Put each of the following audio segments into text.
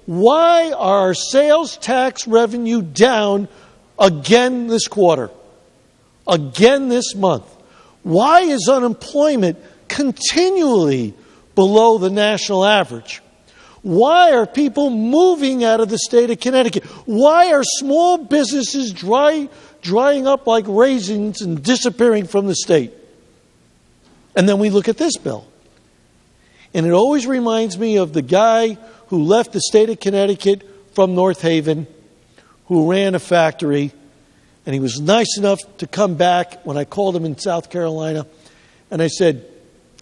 why are our sales tax revenue down again this quarter? Again this month? Why is unemployment continually below the national average? Why are people moving out of the state of Connecticut? Why are small businesses drying up like raisins and disappearing from the state? And then we look at this bill. And it always reminds me of the guy who left the state of Connecticut from North Haven, who ran a factory, and he was nice enough to come back when I called him in South Carolina. And I said,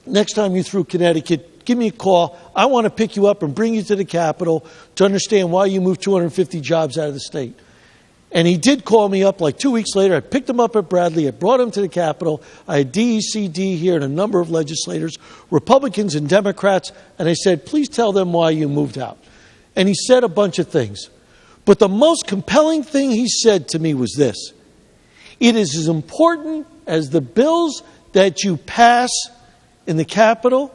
next time you're through Connecticut, give me a call. I want to pick you up and bring you to the Capitol to understand why you moved 250 jobs out of the state. And he did call me up like 2 weeks later. I picked him up at Bradley. I brought him to the Capitol. I had DECD here and a number of legislators, Republicans and Democrats. And I said, please tell them why you moved out. And he said a bunch of things. But the most compelling thing he said to me was this. It is as important as the bills that you pass in the Capitol.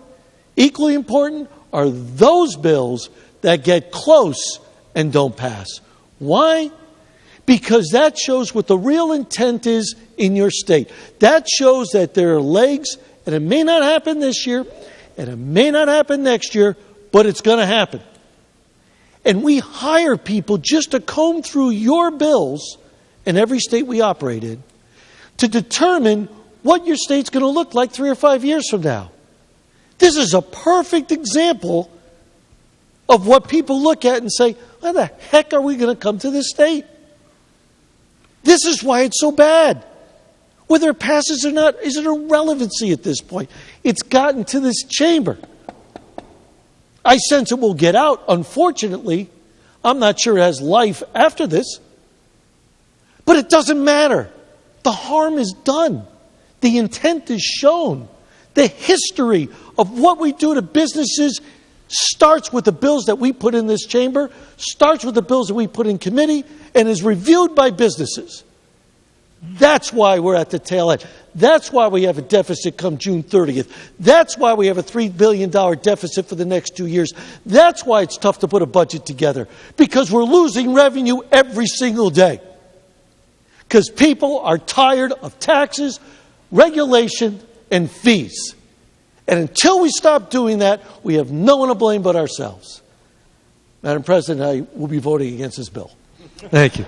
Equally important are those bills that get close and don't pass. Why? Because that shows what the real intent is in your state. That shows that there are legs, and it may not happen this year, and it may not happen next year, but it's going to happen. And we hire people just to comb through your bills in every state we operate in to determine what your state's going to look like 3 or 5 years from now. This is a perfect example of what people look at and say, why the heck are we going to come to this state? This is why it's so bad. Whether it passes or not is an irrelevancy at this point. It's gotten to this chamber. I sense it will get out. Unfortunately, I'm not sure it has life after this. But it doesn't matter. The harm is done. The intent is shown. The history of what we do to businesses starts with the bills that we put in this chamber, starts with the bills that we put in committee, and is reviewed by businesses. That's why we're at the tail end. That's why we have a deficit come June 30th. That's why we have a $3 billion deficit for the next 2 years. That's why it's tough to put a budget together. Because we're losing revenue every single day. Because people are tired of taxes, regulation, and fees. And until we stop doing that, we have no one to blame but ourselves. Madam President, I will be voting against this bill. Thank you.